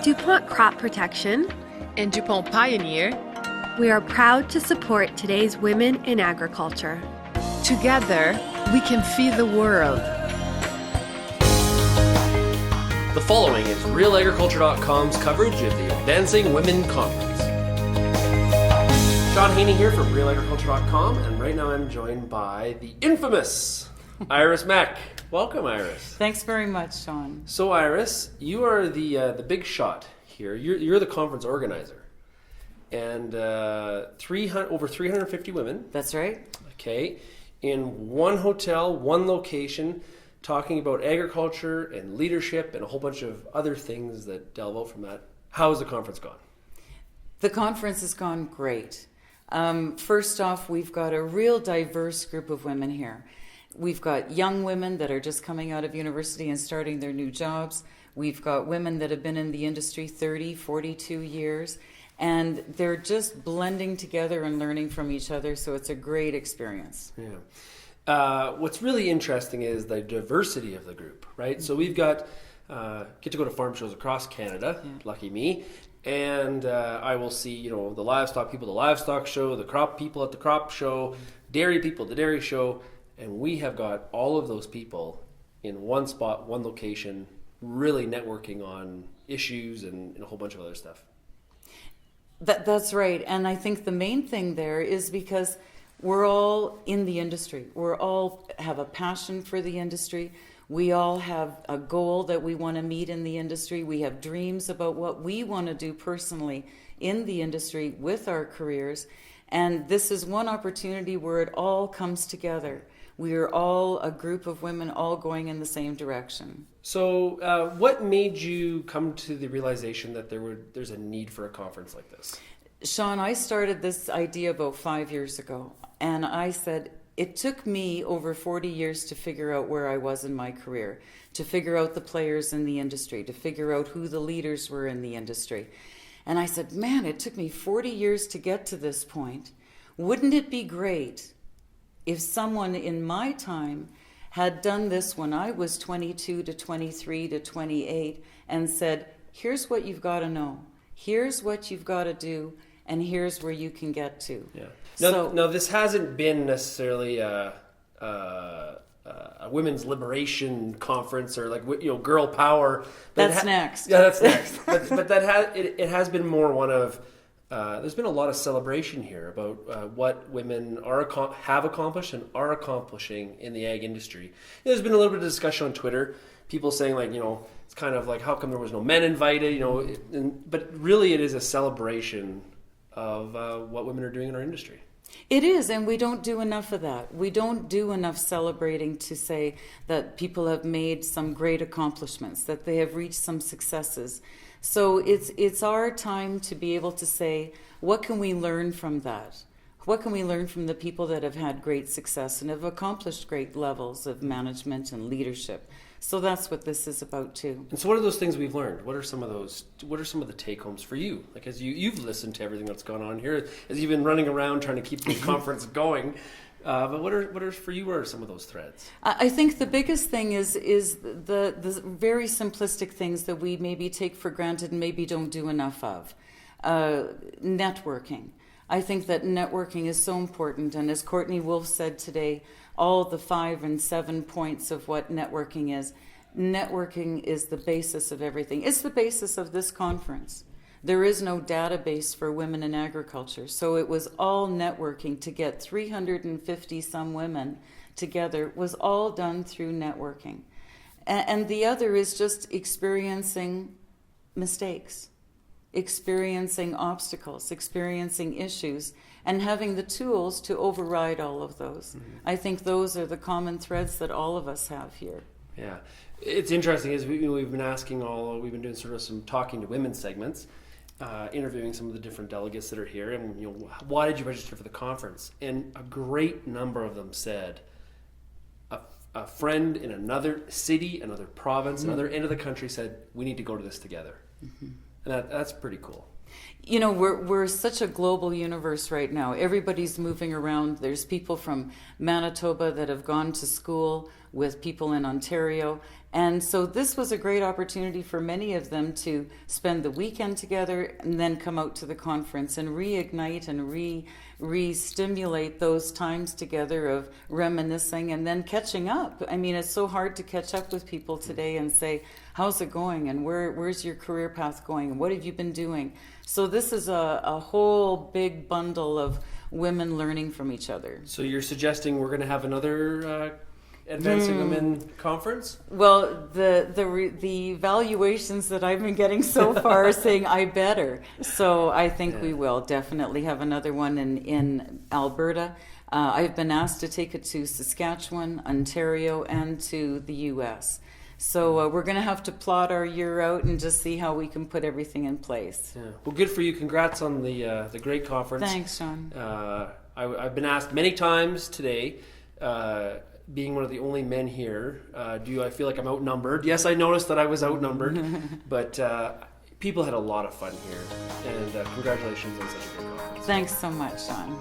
DuPont Crop Protection and DuPont Pioneer, we are proud to support today's women in agriculture. Together, we can feed the world. The following is RealAgriculture.com's coverage of the Advancing Women Conference. Sean Haney here from RealAgriculture.com, and right now I'm joined by the infamous Iris Meck. Welcome, Iris. Thanks very much, Sean. So, Iris, you are the big shot here. You're the conference organizer, and over 350 women. That's right. Okay, in one hotel, one location, talking about agriculture and leadership and a whole bunch of other things that delve out from that. How has the conference gone? The conference has gone great. First off, we've got a real diverse group of women here. We've got young women that are just coming out of university and starting their new jobs. We've got women that have been in the industry 30, 42 years, and they're just blending together and learning from each other, so it's a great experience. Yeah. What's really interesting is the diversity of the group, right? So we've got, get to go to farm shows across Canada, lucky me, and I will see, the livestock people, the livestock show, the crop people at the crop show, dairy people, the dairy show, and we have got all of those people in one spot, one location, really networking on issues and a whole bunch of other stuff. That's right, and I think the main thing there is because we're all in the industry. We all have a passion for the industry. We all have a goal that we want to meet in the industry. We have dreams about what we want to do personally in the industry with our careers. And this is one opportunity where it all comes together. We are all a group of women all going in the same direction. So what made you come to the realization that there's a need for a conference like this? Sean, I started this idea about 5 years ago. And I said, it took me over 40 years to figure out where I was in my career, to figure out the players in the industry, to figure out who the leaders were in the industry. And I said, man, it took me 40 years to get to this point. Wouldn't it be great if someone in my time had done this when I was 22 to 23 to 28 and said, here's what you've got to know, here's what you've got to do, and here's where you can get to. Yeah. Now, this hasn't been necessarily a women's liberation conference or girl power. That's next. Yeah, that's next. but it has been more one of. There's been a lot of celebration here about what women have accomplished and are accomplishing in the ag industry. There's been a little bit of discussion on Twitter. People saying it's kind of like, how come there was no men invited? But really, it is a celebration of what women are doing in our industry. It is, and we don't do enough of that. We don't do enough celebrating to say that people have made some great accomplishments, that they have reached some successes. So it's our time to be able to say, what can we learn from that? What can we learn from the people that have had great success and have accomplished great levels of management and leadership? So that's what this is about too. And so what are those things we've learned? What are some of the take-homes for you? Like, as you've listened to everything that's gone on here, as you've been running around trying to keep the conference going, but what are for you, what are some of those threads? I think the biggest thing is the very simplistic things that we maybe take for granted and maybe don't do enough of. Networking. I think that networking is so important, and as Courtney Wolf said today, all the 5 and 7 points of what networking is the basis of everything. It's the basis of this conference. There is no database for women in agriculture, so it was all networking. To get 350 some women together was all done through networking. And the other is just experiencing mistakes, experiencing obstacles, experiencing issues, and having the tools to override all of those. Mm-hmm. I think those are the common threads that all of us have here. Yeah. It's interesting, is we've been we've been doing sort of some talking to women segments, interviewing some of the different delegates that are here, and why did you register for the conference? And a great number of them said, a friend in another city, another province, mm-hmm. another end of the country said, we need to go to this together. Mm-hmm. And that's pretty cool. We're such a global universe right now. Everybody's moving around. There's people from Manitoba that have gone to school with people in Ontario, And so this was a great opportunity for many of them to spend the weekend together and then come out to the conference and reignite and re-stimulate those times together of reminiscing and then catching up. I mean, it's so hard to catch up with people today and say, how's it going? And where's your career path going? And what have you been doing? So this is a whole big bundle of women learning from each other. So you're suggesting we're going to have another Advancing Women conference? Well, the evaluations that I've been getting so far are saying I better. So I think we will definitely have another one in Alberta. I've been asked to take it to Saskatchewan, Ontario, and to the U.S. So we're going to have to plot our year out and just see how we can put everything in place. Yeah. Well, good for you. Congrats on the great conference. Thanks, Sean. I've been asked many times today, being one of the only men here, do I feel like I'm outnumbered? Yes, I noticed that I was outnumbered, but people had a lot of fun here, and congratulations on such a great conference. Thanks so much, Sean.